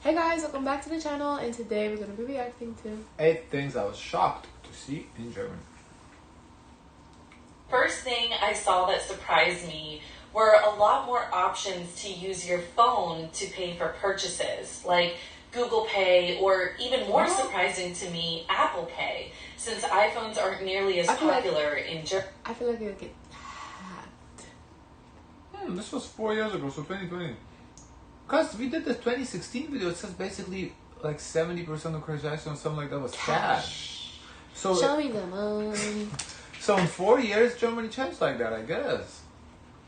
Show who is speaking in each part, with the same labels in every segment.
Speaker 1: Hey guys, welcome back to the channel, and today we're going to be reacting to
Speaker 2: 8 things I was shocked to see in Germany.
Speaker 3: First thing I saw that surprised me were a lot more options to use your phone to pay for purchases, like Google Pay, or even more surprising to me, Apple Pay, since iPhones aren't nearly as popular in Germany.
Speaker 1: I feel like it'll get hacked.
Speaker 2: This was 4 years ago, so 2020. Because we did the 2016 video, it says basically like 70% of transactions, something like that, was cash. So
Speaker 1: show me the money.
Speaker 2: So in 4 years, Germany changed like that, I guess.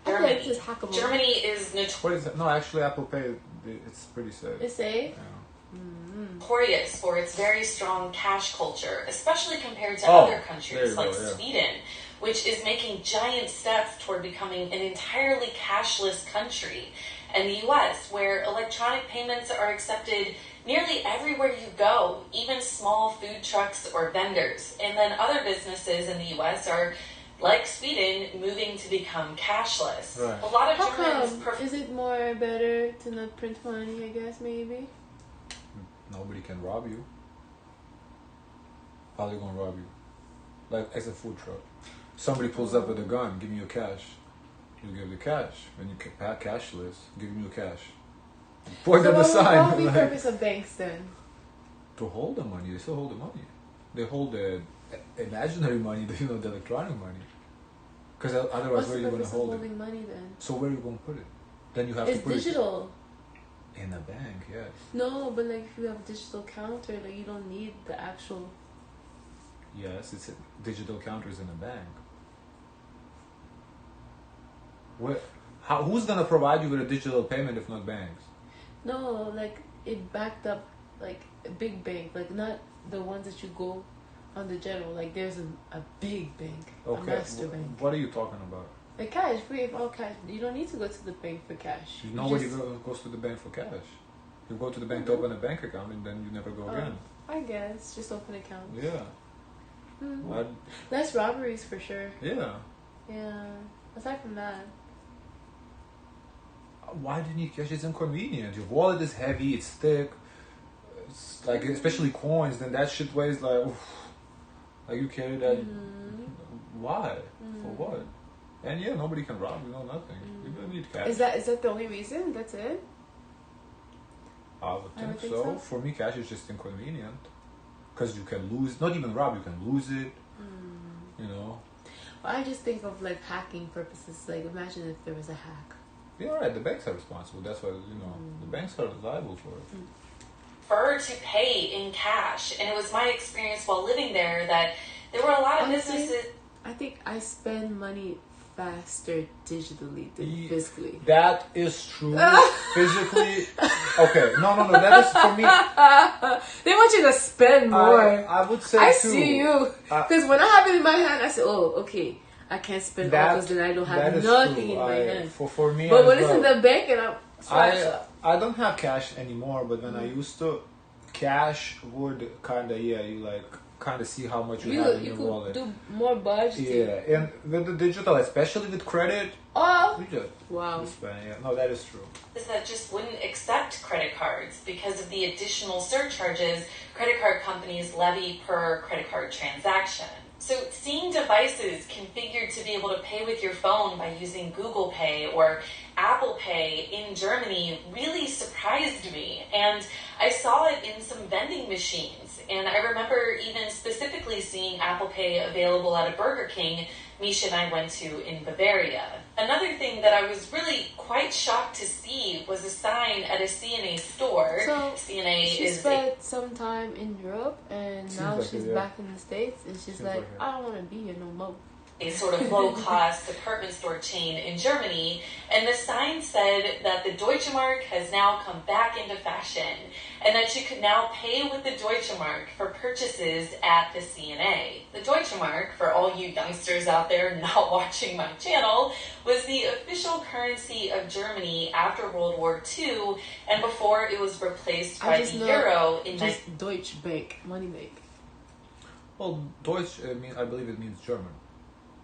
Speaker 3: Germany,
Speaker 1: I feel like it's hackable.
Speaker 3: Germany is
Speaker 2: What is it? No, actually, Apple Pay, it's pretty safe.
Speaker 1: It's safe?
Speaker 2: Yeah.
Speaker 3: notorious for its very strong cash culture, especially compared to other countries like Sweden, which is making giant steps toward becoming an entirely cashless country, and the US, where electronic payments are accepted nearly everywhere you go, even small food trucks or vendors. And then other businesses in the US are, like Sweden, moving to become cashless.
Speaker 2: Right.
Speaker 3: A lot of
Speaker 1: How
Speaker 3: Germans
Speaker 1: come? Is it more better to not print money, I guess, maybe?
Speaker 2: Nobody can rob you. How are they gonna rob you? Like, as a food truck. Somebody pulls up with a gun, give me your cash. You give the cash. When you pay cashless, give me your cash. Point at the sign.
Speaker 1: What would be the purpose of banks then?
Speaker 2: To hold the money. They still hold the money. They hold the imaginary money, the electronic money. Because otherwise, where are you going to hold it?
Speaker 1: Holding money then?
Speaker 2: So where are you going to put it? Then you have
Speaker 1: it's
Speaker 2: to put
Speaker 1: digital.
Speaker 2: it in a bank, yes.
Speaker 1: No, but like if you have a digital counter, like you don't need the actual.
Speaker 2: Yes, it's digital counters in a bank. Who's gonna provide you with a digital payment if not banks?
Speaker 1: No, like it backed up like a big bank, like not the ones that you go on the general. Like there's a big bank, a master bank.
Speaker 2: What are you talking about?
Speaker 1: Like cash, free of all cash. You don't need to go to the bank for cash.
Speaker 2: Nobody goes to the bank for cash. You go to the bank to open a bank account and then you never go again.
Speaker 1: I guess just open accounts.
Speaker 2: Yeah.
Speaker 1: Less robberies for sure.
Speaker 2: Yeah.
Speaker 1: Yeah. Aside from that.
Speaker 2: Why do you need cash? It's inconvenient. Your wallet is heavy, it's thick. It's like, especially coins, then that shit weighs like, like you carry that. Why? For what? And yeah, nobody can rob you, nothing. You don't need cash.
Speaker 1: Is that the only reason? That's it?
Speaker 2: I would think so. For me, cash is just inconvenient. Because you can lose, not even rob, you can lose it. You know?
Speaker 1: Well, I just think of like hacking purposes. Like imagine if there was a hack.
Speaker 2: Yeah, right. The banks are responsible. That's why, the banks are liable for it.
Speaker 3: Prefer to pay in cash, and it was my experience while living there that there were a lot of businesses.
Speaker 1: I think I spend money faster digitally than physically.
Speaker 2: That is true. Physically, okay. No. That is for me.
Speaker 1: They want you to spend more.
Speaker 2: I would say
Speaker 1: I
Speaker 2: too.
Speaker 1: see you. Because when I have it in my hand, I say, "Oh, okay, I can't spend all because then I don't have nothing in my hand."
Speaker 2: For me,
Speaker 1: but when it's in the bank and
Speaker 2: I don't have cash anymore. But when I used to, cash would kind of see how much you have in your wallet.
Speaker 1: You could do more budgeting.
Speaker 2: Yeah, and with the digital, especially with credit, you just spend. Yeah, no, that is true.
Speaker 3: Is that just wouldn't accept credit cards because of the additional surcharges credit card companies levy per credit card transaction. So seeing devices configured to be able to pay with your phone by using Google Pay or Apple Pay in Germany really surprised me. And I saw it in some vending machines. And I remember even specifically seeing Apple Pay available at a Burger King Misha and I went to in Bavaria. Another thing that I was really quite shocked to see was a sign at a CNA store.
Speaker 1: So
Speaker 3: CNA
Speaker 1: spent some time in Europe and now she's back in the States and she's like, I don't want to be here no more.
Speaker 3: A sort of low-cost department store chain in Germany, and the sign said that the Deutsche Mark has now come back into fashion, and that you could now pay with the Deutsche Mark for purchases at the CNA. The Deutsche Mark, for all you youngsters out there not watching my channel, was the official currency of Germany after World War II, and before it was replaced by the euro in
Speaker 1: Deutsche Bank, money bank.
Speaker 2: Well, Deutsch, I believe it means German.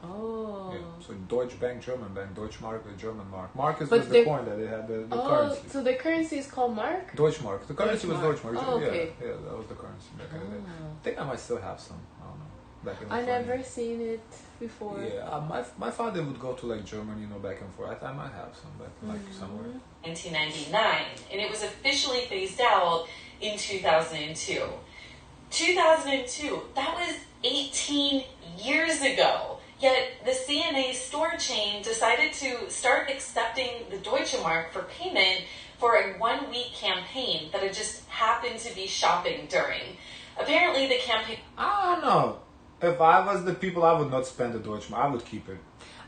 Speaker 1: Oh.
Speaker 2: Yeah. So Deutsche Bank, German Bank, Deutschmark, the German Mark. Mark is
Speaker 1: But
Speaker 2: was the coin that they had the currency.
Speaker 1: So the currency is called Mark?
Speaker 2: Deutschmark. The currency was Deutschmark.
Speaker 1: Oh, okay.
Speaker 2: Yeah, that was the currency back in the day. I think I might still have some. I don't know. Back in the
Speaker 1: I never seen it before.
Speaker 2: Yeah, my father would go to like Germany, you know, back and forth. I might have some back like somewhere.
Speaker 3: 1999, and it was officially phased out in 2002. 2002, that was 18 years ago. Yet the CNA store chain decided to start accepting the Deutsche Mark for payment for a 1-week campaign that had just happened to be shopping during. Apparently the campaign...
Speaker 2: I don't know. If I was the people, I would not spend the Deutsche Mark. I would keep it.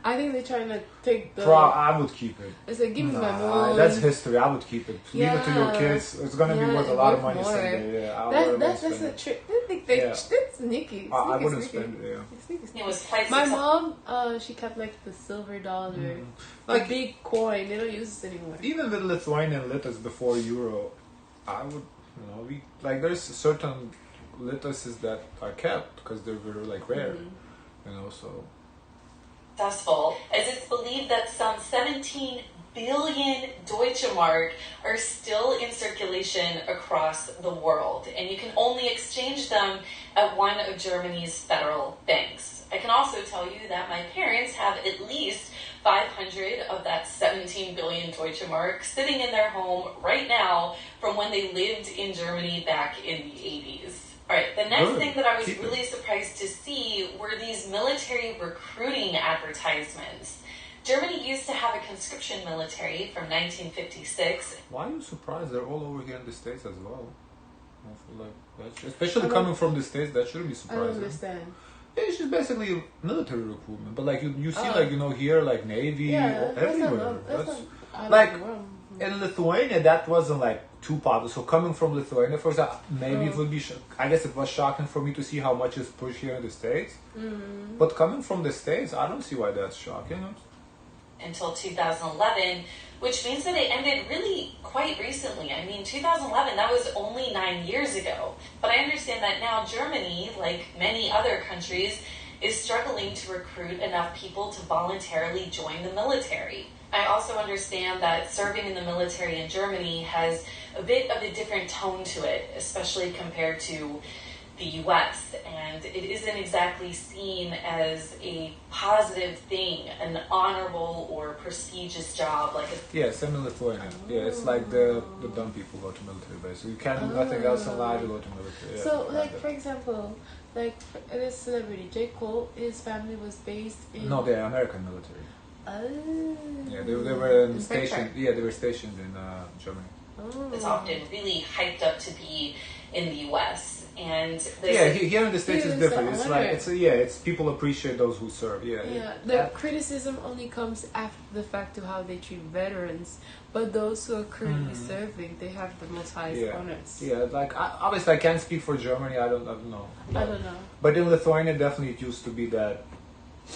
Speaker 1: I think they're trying to take the...
Speaker 2: I would keep it.
Speaker 1: It's like, give me my money.
Speaker 2: That's history. I would keep it. Leave it to your kids. It's going to be worth a lot of money someday. Yeah,
Speaker 1: that's a trick. That's sneaky.
Speaker 2: I wouldn't spend it,
Speaker 3: It was quite
Speaker 1: my mom, she kept like the silver dollar. Like big coin. They don't use it anymore.
Speaker 2: Even with Lithuanian litas before Euro, I would, there's certain litas that are kept because they're very like rare, so...
Speaker 3: Successful, as it's believed that some 17 billion Deutsche Mark are still in circulation across the world, and you can only exchange them at one of Germany's federal banks. I can also tell you that my parents have at least 500 of that 17 billion Deutsche Mark sitting in their home right now from when they lived in Germany back in the 80s. All right, the next thing that I was really surprised to see were these military recruiting advertisements. Germany used to have a conscription military from 1956.
Speaker 2: Why are you surprised? They're all over here in the States as well. Especially coming from the States, that shouldn't be surprising.
Speaker 1: I don't understand.
Speaker 2: It's just basically military recruitment. But like you see here, like Navy, everywhere. In Lithuania, that wasn't like too popular. So coming from Lithuania, for example, maybe it would be. I guess it was shocking for me to see how much is pushed here in the States. But coming from the States, I don't see why that's shocking.
Speaker 3: Until 2011, which means that it ended really quite recently. I mean, 2011, that was only 9 years ago. But I understand that now Germany, like many other countries, is struggling to recruit enough people to voluntarily join the military. I also understand that serving in the military in Germany has a bit of a different tone to it, especially compared to the US, and it isn't exactly seen as a positive thing, an honorable or prestigious job.
Speaker 2: Same in Lithuania. Yeah, it's like the dumb people go to military base. So you can't do nothing else in life, you go to military.
Speaker 1: So, for example, this celebrity, J. Cole, his family was based in...
Speaker 2: No, they're American military.
Speaker 1: Oh.
Speaker 2: Yeah, they were stationed. Yeah, they were stationed in Germany.
Speaker 1: Oh.
Speaker 3: It's often really hyped up to be in the U.S. And
Speaker 2: here in the States it's different. It's people appreciate those who serve.
Speaker 1: The criticism only comes after the fact to how they treat veterans, but those who are currently serving, they have the most highest honors.
Speaker 2: Obviously I can't speak for Germany. I don't know.
Speaker 1: I don't know.
Speaker 2: But in Lithuania, definitely it used to be that.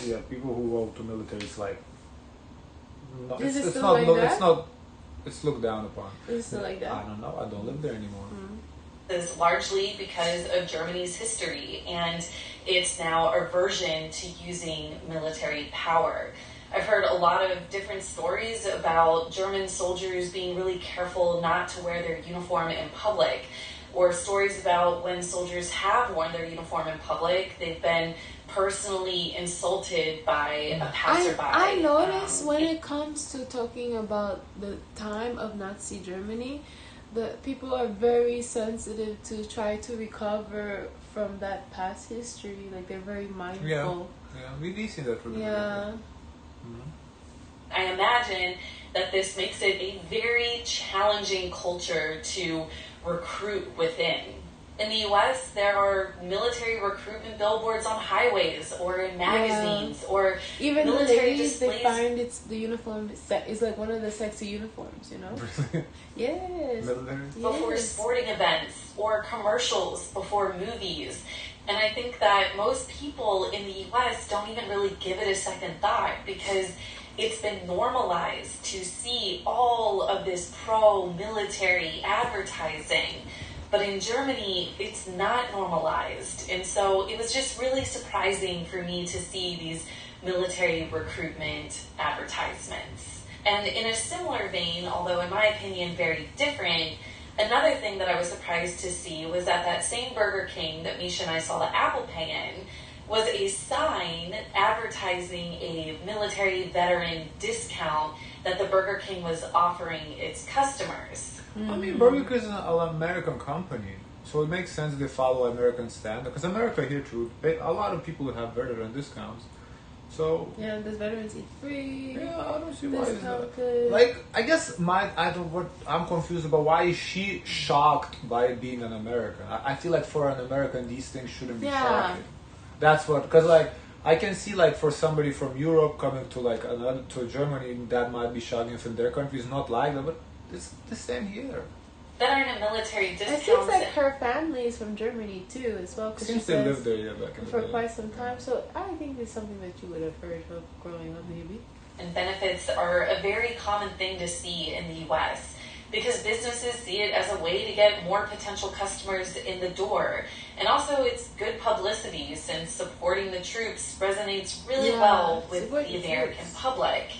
Speaker 2: Yeah, people who go to military, it's like. No, it's looked down upon.
Speaker 1: Is it still like that?
Speaker 2: I don't know. I don't live there anymore.
Speaker 3: Is largely because of Germany's history and its now aversion to using military power. I've heard a lot of different stories about German soldiers being really careful not to wear their uniform in public, or stories about when soldiers have worn their uniform in public, they've been personally insulted by a passerby.
Speaker 1: I notice when it comes to talking about the time of Nazi Germany, the people are very sensitive to try to recover from that past history. Like, they're very mindful.
Speaker 2: Yeah, we see that from
Speaker 3: I imagine that this makes it a very challenging culture to recruit within. In the U.S., there are military recruitment billboards on highways or in magazines or
Speaker 1: even
Speaker 3: military
Speaker 1: the ladies,
Speaker 3: displays.
Speaker 1: they find the uniform is like one of the sexy uniforms,
Speaker 2: Really?
Speaker 1: Yes.
Speaker 2: Military?
Speaker 3: Before sporting events or commercials before movies. And I think that most people in the U.S. don't even really give it a second thought because it's been normalized to see all of this pro-military advertising. But in Germany, it's not normalized. And so it was just really surprising for me to see these military recruitment advertisements. And in a similar vein, although in my opinion very different, another thing that I was surprised to see was that that same Burger King that Misha and I saw the Apple Pay in was a sign advertising a military veteran discount that the Burger King was offering its customers.
Speaker 2: I mean, Burger King is an American company, so it makes sense they follow American standard. Because America here too, a lot of people have veteran discounts. So
Speaker 1: yeah, does veterans eat free?
Speaker 2: Yeah, I don't see why it's not.
Speaker 1: Discounted.
Speaker 2: Like, I guess I'm confused about why is she shocked by it being an American. I feel like for an American, these things shouldn't be shocking. That's what, because like I can see like for somebody from Europe coming to like to Germany, that might be shocking if in their country is not like that, but it's the same here.
Speaker 3: Veteran and military discounts.
Speaker 1: It seems like her family is from Germany too, as well.
Speaker 2: Since they lived there, yeah, back in the
Speaker 1: for
Speaker 2: day.
Speaker 1: quite some time. So I think it's something that you would have heard of growing up, maybe.
Speaker 3: And benefits are a very common thing to see in the US because businesses see it as a way to get more potential customers in the door. And also it's good publicity since supporting the troops resonates really well with the American public.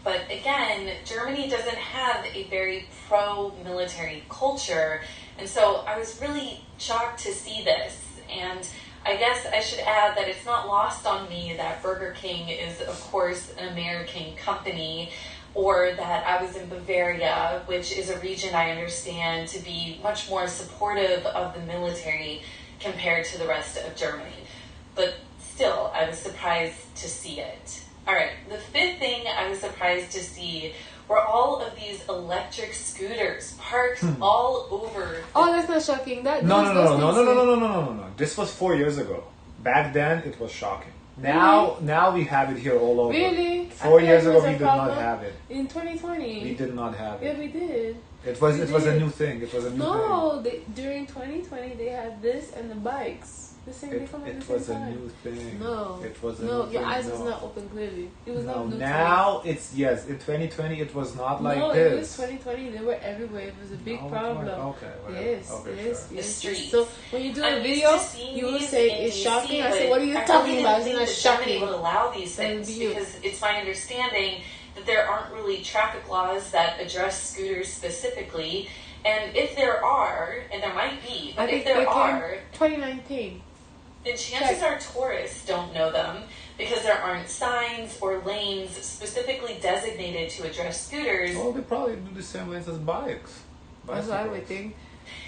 Speaker 3: But again, Germany doesn't have a very pro-military culture. And so I was really shocked to see this. And I guess I should add that it's not lost on me that Burger King is, of course, an American company, or that I was in Bavaria, which is a region I understand to be much more supportive of the military compared to the rest of Germany. But still, I was surprised to see it. All right, the fifth thing I was surprised to see were all of these electric scooters parked all over.
Speaker 1: Oh, that's not shocking.
Speaker 2: No. This was 4 years ago. Back then, it was shocking. Now we have it here all over.
Speaker 1: Really?
Speaker 2: 4 years ago, we did not have it.
Speaker 1: In 2020?
Speaker 2: We did not have it.
Speaker 1: Yeah, we did.
Speaker 2: It was a new thing. It was a new thing.
Speaker 1: No, during 2020, they had this and the bikes. The same, they come at the same
Speaker 2: was a
Speaker 1: time.
Speaker 2: new thing.
Speaker 1: No.
Speaker 2: It was a
Speaker 1: no,
Speaker 2: new
Speaker 1: your
Speaker 2: thing.
Speaker 1: eyes
Speaker 2: No.
Speaker 1: was not open clearly. It was not new.
Speaker 2: Now it's, yes, in 2020 it was not like
Speaker 1: no,
Speaker 2: this.
Speaker 1: it was 2020. They were everywhere. It was a big problem.
Speaker 2: Okay, whatever.
Speaker 1: Yes,
Speaker 2: okay,
Speaker 1: yes,
Speaker 2: sure.
Speaker 1: yes.
Speaker 3: The streets.
Speaker 1: So when you do a
Speaker 3: I'm
Speaker 1: video,
Speaker 3: used to seeing
Speaker 1: you will
Speaker 3: these
Speaker 1: say
Speaker 3: in
Speaker 1: it's
Speaker 3: DC,
Speaker 1: shocking. I
Speaker 3: but
Speaker 1: said, what are you
Speaker 3: I
Speaker 1: talking
Speaker 3: really
Speaker 1: about?
Speaker 3: didn't
Speaker 1: It's not
Speaker 3: think that Germany
Speaker 1: shocking.
Speaker 3: would allow these
Speaker 1: That would
Speaker 3: things
Speaker 1: be you.
Speaker 3: because it's my understanding that there aren't really traffic laws that address scooters specifically. And if there are, and there might be, but if there are,
Speaker 1: 2019.
Speaker 3: then chances are tourists don't know them because there aren't signs or lanes specifically designated to address scooters.
Speaker 2: Well, they probably do the same lanes as bikes.
Speaker 1: That's what I would think.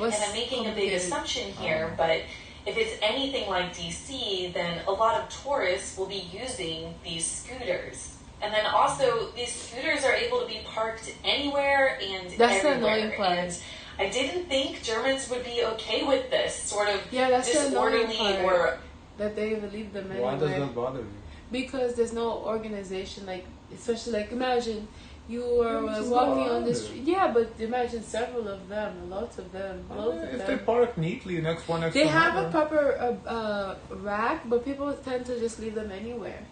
Speaker 3: And I'm making a big assumption here, but if it's anything like DC, then a lot of tourists will be using these scooters. And then also, these scooters are able to be parked anywhere and
Speaker 1: That's the
Speaker 3: everywhere.
Speaker 1: annoying part.
Speaker 3: And I didn't think Germans would be okay with this sort of
Speaker 1: that's
Speaker 3: disorderly
Speaker 1: the annoying part,
Speaker 3: or...
Speaker 1: that they even leave them anywhere.
Speaker 2: Why does that bother you?
Speaker 1: Because there's no organization, like, especially, like, imagine you are
Speaker 2: this is
Speaker 1: walking
Speaker 2: not
Speaker 1: on the
Speaker 2: around
Speaker 1: street. Yeah, but imagine several of them, lots of them, loads of
Speaker 2: If
Speaker 1: them.
Speaker 2: they park neatly next one next
Speaker 1: They
Speaker 2: to
Speaker 1: have a
Speaker 2: another.
Speaker 1: proper rack, but people tend to just leave them anywhere.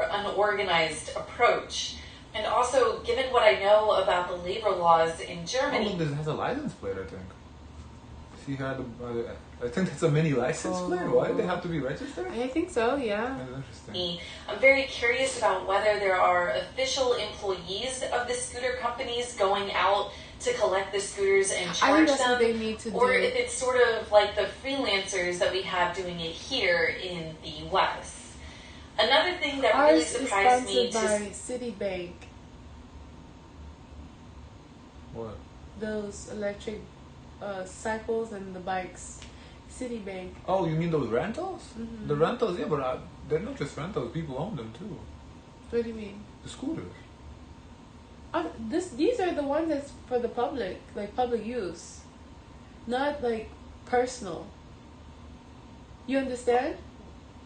Speaker 3: unorganized approach. And also, given what I know about the labor laws in Germany...
Speaker 2: All of this has a license plate, I think. She had I think that's a mini license plate. Why do they have to be registered?
Speaker 1: I think so, yeah.
Speaker 2: That's interesting.
Speaker 3: I'm very curious about whether there are official employees of the scooter companies going out to collect the scooters and
Speaker 1: I think
Speaker 3: charge
Speaker 1: that's
Speaker 3: them,
Speaker 1: what they need to
Speaker 3: or
Speaker 1: do.
Speaker 3: if it's sort of like the freelancers that we have doing it here in the US. Another thing that really
Speaker 1: Ours is
Speaker 3: surprised me
Speaker 1: sponsored by Citibank.
Speaker 2: What?
Speaker 1: Those electric cycles and the bikes. Citibank.
Speaker 2: Oh, you mean those rentals?
Speaker 1: Mhm.
Speaker 2: The rentals, yeah, but they're not just rentals. People own them too.
Speaker 1: What do you mean?
Speaker 2: The scooters.
Speaker 1: These are the ones that's for the public, like public use, not like personal. You understand?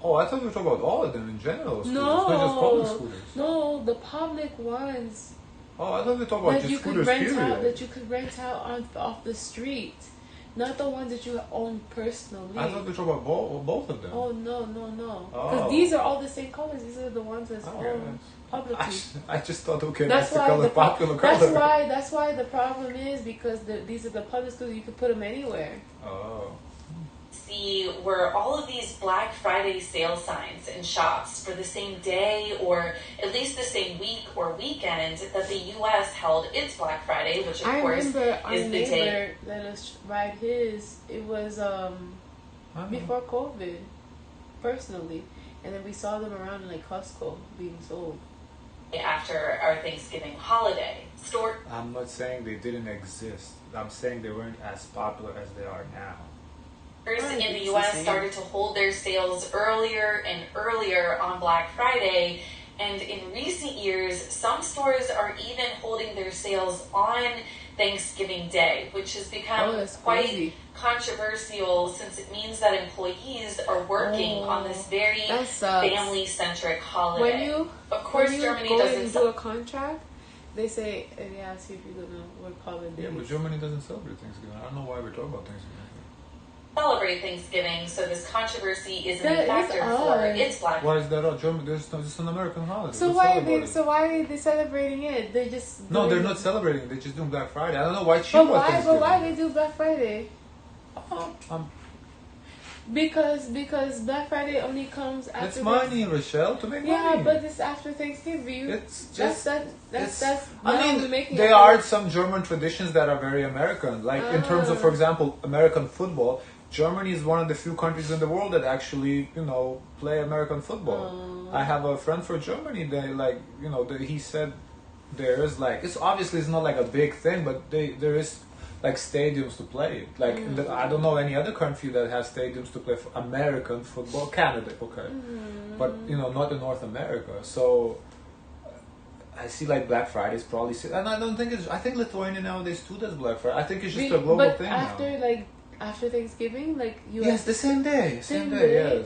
Speaker 2: Oh, I thought you were talking about all of them in general. Scooters,
Speaker 1: No.
Speaker 2: not just public scooters.
Speaker 1: No, the public ones
Speaker 2: Oh, I thought you were talking about
Speaker 1: that
Speaker 2: just
Speaker 1: you could
Speaker 2: scooters,
Speaker 1: rent
Speaker 2: period.
Speaker 1: out. That you could rent out off the street. Not the ones that you own personally.
Speaker 2: I thought we were talking about both of them.
Speaker 1: Oh no. Because
Speaker 2: Oh.
Speaker 1: these are all the same colors. These are the ones that's
Speaker 2: Oh,
Speaker 1: owned
Speaker 2: yes.
Speaker 1: publicly.
Speaker 2: I just thought, okay,
Speaker 1: That's
Speaker 2: that's the
Speaker 1: why
Speaker 2: color, popular color.
Speaker 1: That's why the problem is because these are the public schools. You can put them anywhere.
Speaker 2: Oh.
Speaker 3: See were all of these Black Friday sale signs in shops for the same day or at least the same week or weekend that the U.S. held its Black Friday, which of course
Speaker 1: remember our
Speaker 3: is the day.
Speaker 1: neighbor let us ride his. It was before COVID, personally, and then we saw them around in like Costco being sold.
Speaker 3: After our Thanksgiving holiday.
Speaker 2: I'm not saying they didn't exist. I'm saying they weren't as popular as they are now.
Speaker 3: Stores in the U.S. started to hold their sales earlier and earlier on Black Friday, and in recent years, some stores are even holding their sales on Thanksgiving Day, which has become quite controversial since it means that employees are working on this very family-centric holiday. Of course, Germany doesn't
Speaker 1: do a contract. They say, they ask you if you're gonna work holidays.
Speaker 2: Yeah, but Germany doesn't celebrate Thanksgiving. I don't know why we're talking about Thanksgiving.
Speaker 3: Celebrate Thanksgiving, so this controversy isn't a factor for its Black.
Speaker 2: Why is that all? Germany, this is an American holiday.
Speaker 1: So why are they celebrating it? They just
Speaker 2: they're not celebrating. They're just doing Black Friday. I don't know why Thanksgiving.
Speaker 1: But why they do Black Friday? Because Black Friday only comes after.
Speaker 2: It's money, Rochelle, to make money.
Speaker 1: Yeah, but it's after Thanksgiving.
Speaker 2: It's just
Speaker 1: that's.
Speaker 2: I mean, there are some German traditions that are very American. Like in terms of, for example, American football. Germany is one of the few countries in the world that actually, play American football. I have a friend from Germany. He said there is it's obviously it's not like a big thing, but there is like stadiums to play. Like I don't know any other country that has stadiums to play for American football. Canada, okay, but not in North America. So I see like Black Friday is probably, and I don't think I think Lithuania nowadays too does Black Friday. I think it's just a global thing now.
Speaker 1: After Thanksgiving,
Speaker 2: yes, the same day, same day.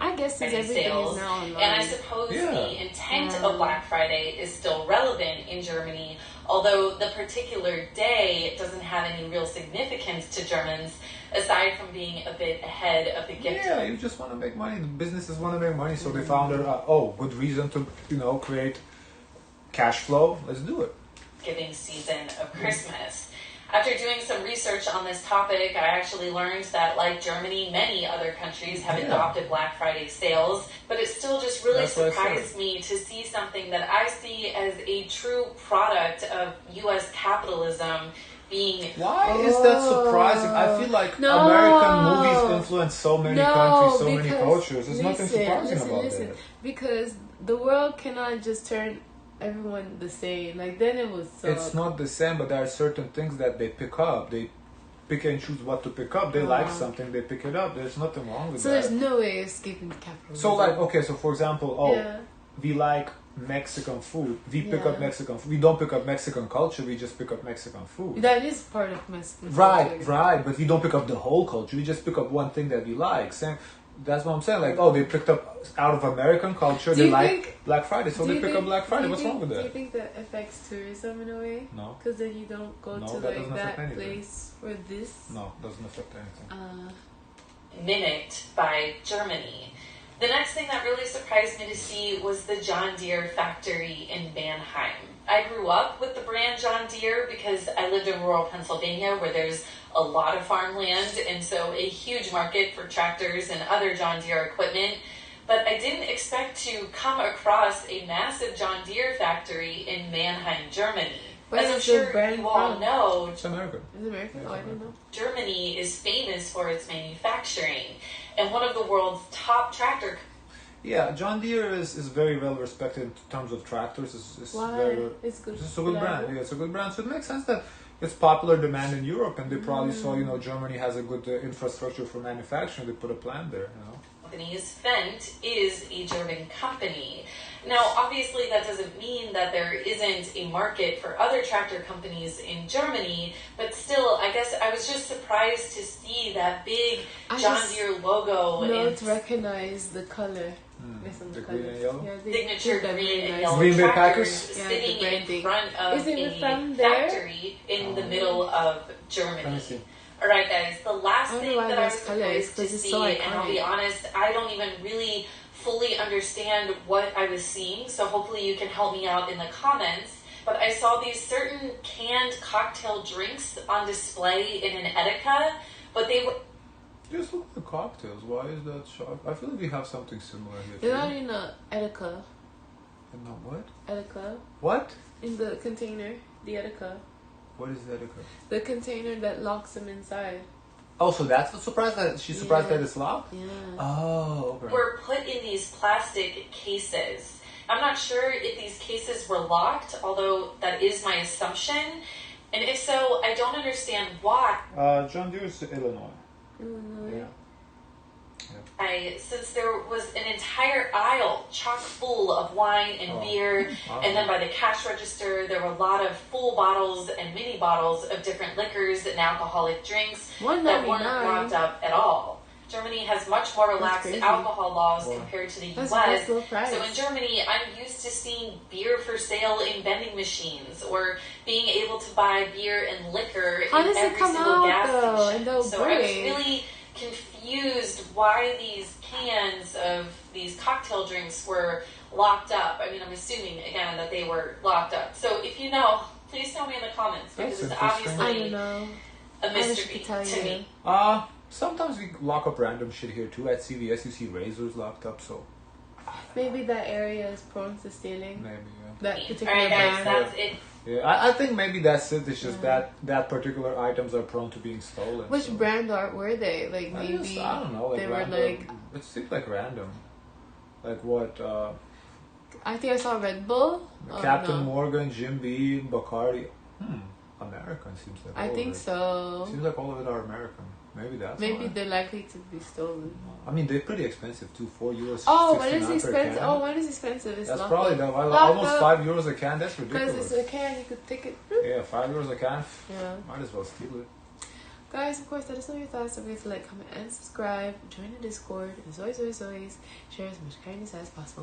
Speaker 1: I guess since everything is now online.
Speaker 3: And I suppose the intent of Black Friday is still relevant in Germany, although the particular day doesn't have any real significance to Germans, aside from being a bit ahead of the gift.
Speaker 2: Yeah, you just want to make money. The businesses want to make money, so they found good reason to create cash flow. Let's do it.
Speaker 3: Giving season of Christmas. After doing some research on this topic, I actually learned that, like Germany, many other countries have adopted Black Friday sales, but it still just really surprised me to see something that I see as a true product of U.S. capitalism being...
Speaker 2: Why is that surprising? I feel like American movies influence so many countries, so many cultures. There's nothing surprising about that.
Speaker 1: Because the world cannot just turn everyone the same. Like then it was so...
Speaker 2: It's not the same, but there are certain things that they pick up. They pick and choose what to pick up. They like something, they pick it up. There's nothing wrong with that.
Speaker 1: So there's no way of escaping capitalism.
Speaker 2: So so for example, we like Mexican food. We pick up Mexican food. We don't pick up Mexican culture, we just pick up Mexican food.
Speaker 1: That is part of Mexican culture.
Speaker 2: Right, but we don't pick up the whole culture. We just pick up one thing that we like. Same. That's what I'm saying. Like, they picked up out of American culture. They like Black Friday, so they pick up Black Friday. What's wrong with that?
Speaker 1: Do you think that affects tourism in a way?
Speaker 2: No.
Speaker 1: Because then you don't go to that place for this?
Speaker 2: No, doesn't affect anything.
Speaker 3: Mimicked by Germany. The next thing that really surprised me to see was the John Deere factory in Mannheim. I grew up with the brand John Deere because I lived in rural Pennsylvania where there's a lot of farmland and so a huge market for tractors and other John Deere equipment. But I didn't expect to come across a massive John Deere factory in Mannheim, Germany. As I'm sure you all know,
Speaker 2: it's American.
Speaker 1: It's American? I didn't know.
Speaker 3: Germany is famous for its manufacturing and one of the world's top tractor.
Speaker 2: Yeah, John Deere is very well respected in terms of tractors.
Speaker 1: Why? It's good.
Speaker 2: It's a good brand. Yeah, it's a good brand. So it makes sense that it's popular demand in Europe, and they probably saw, Germany has a good infrastructure for manufacturing. They put a plant there,
Speaker 3: Companies, Fendt is a German company. Now, obviously, that doesn't mean that there isn't a market for other tractor companies in Germany, but still, I guess I was just surprised to see that big John Deere logo.
Speaker 1: To recognize the color. Yes, on
Speaker 2: The
Speaker 1: the
Speaker 2: green and
Speaker 1: colors.
Speaker 2: yellow?
Speaker 1: Yeah, they
Speaker 3: Signature
Speaker 1: did that
Speaker 3: green
Speaker 1: really
Speaker 3: and
Speaker 1: nice.
Speaker 3: yellow
Speaker 2: Green Bay
Speaker 3: tractors
Speaker 2: Packers?
Speaker 1: Yeah,
Speaker 3: sitting
Speaker 1: the branding.
Speaker 3: in front of
Speaker 1: Is it
Speaker 3: a
Speaker 1: from there?
Speaker 3: factory in the
Speaker 2: Oh.
Speaker 3: middle of
Speaker 2: Let me
Speaker 3: Germany.
Speaker 2: see.
Speaker 3: All right, guys. The last
Speaker 1: I don't
Speaker 3: thing
Speaker 1: know why
Speaker 3: that I was
Speaker 1: those colors,
Speaker 3: supposed to
Speaker 1: 'cause it's
Speaker 3: see,
Speaker 1: so
Speaker 3: and I'll be
Speaker 1: iconic.
Speaker 3: honest, I don't even really fully understand what I was seeing. So hopefully you can help me out in the comments. But I saw these certain canned cocktail drinks on display in an Etika, but they were.
Speaker 2: Just look at the cocktails. Why is that sharp? I feel like we have something similar here.
Speaker 1: They're
Speaker 2: too.
Speaker 1: not in a Etika.
Speaker 2: And not what?
Speaker 1: Etika.
Speaker 2: What?
Speaker 1: In the container. The Etika.
Speaker 2: What is that?
Speaker 1: The container that locks them inside.
Speaker 2: Oh, so that's the surprise that she's surprised
Speaker 1: Yeah.
Speaker 2: that it's locked?
Speaker 1: Yeah.
Speaker 2: Oh, okay.
Speaker 3: Were put in these plastic cases. I'm not sure if these cases were locked, although that is my assumption. And if so, I don't understand why.
Speaker 2: John Deere's Illinois. Yeah.
Speaker 3: Since there was an entire aisle chock full of wine and beer, and then by the cash register, there were a lot of full bottles and mini bottles of different liquors and alcoholic drinks that weren't
Speaker 1: $1.99.
Speaker 3: locked up at all. Germany has much more relaxed
Speaker 1: crazy.
Speaker 3: alcohol laws compared to the
Speaker 1: That's
Speaker 3: US.
Speaker 1: low price.
Speaker 3: So in Germany, I'm used to seeing beer for sale in vending machines or being able to buy beer and liquor
Speaker 1: How
Speaker 3: in
Speaker 1: does it
Speaker 3: every
Speaker 1: come
Speaker 3: single
Speaker 1: out,
Speaker 3: gas
Speaker 1: though,
Speaker 3: station.
Speaker 1: and they'll
Speaker 3: So I was
Speaker 1: break?
Speaker 3: really confused why these cans of these cocktail drinks were locked up. I mean, I'm assuming again that they were locked up. So if you know, please tell me in the comments because
Speaker 2: That's
Speaker 3: it's
Speaker 2: interesting.
Speaker 1: I
Speaker 3: obviously
Speaker 1: don't know.
Speaker 3: a
Speaker 1: I wish I
Speaker 3: mystery
Speaker 1: could tell
Speaker 3: to
Speaker 1: you.
Speaker 3: me.
Speaker 2: Sometimes we lock up random shit here too. At CVS, you see razors locked up, so
Speaker 1: Maybe that area is prone to stealing.
Speaker 2: maybe,
Speaker 1: That
Speaker 3: All
Speaker 1: particular
Speaker 3: right, guys,
Speaker 1: brand.
Speaker 3: that's it.
Speaker 2: yeah. I think maybe that's it. It's just that particular items are prone to being stolen.
Speaker 1: Which
Speaker 2: so.
Speaker 1: brand were they? Like maybe
Speaker 2: I don't know. Like
Speaker 1: they were
Speaker 2: random,
Speaker 1: like.
Speaker 2: it seems like random. Like what?
Speaker 1: I think I saw Red Bull. Oh,
Speaker 2: Captain
Speaker 1: no.
Speaker 2: Morgan, Jim Beam, Bacardi. American seems like.
Speaker 1: I
Speaker 2: all
Speaker 1: think
Speaker 2: of it.
Speaker 1: so.
Speaker 2: Seems like all of it are American. Maybe that's
Speaker 1: Maybe
Speaker 2: why.
Speaker 1: they're likely to be stolen.
Speaker 2: I mean, they're pretty expensive too. €4.
Speaker 1: Oh, what is
Speaker 2: 69 per
Speaker 1: expensive?
Speaker 2: can.
Speaker 1: Oh, what is expensive? It's
Speaker 2: That's
Speaker 1: locked
Speaker 2: probably
Speaker 1: up.
Speaker 2: that.
Speaker 1: Locked
Speaker 2: Almost
Speaker 1: up.
Speaker 2: €5 a can. That's
Speaker 1: Because
Speaker 2: ridiculous.
Speaker 1: it's a can, you could take it.
Speaker 2: Yeah, €5 a can.
Speaker 1: Yeah.
Speaker 2: Might as well steal it.
Speaker 1: Guys, of course, let us know your thoughts. Don't forget to like, comment, and subscribe. Join the Discord. As always, share as much kindness as possible.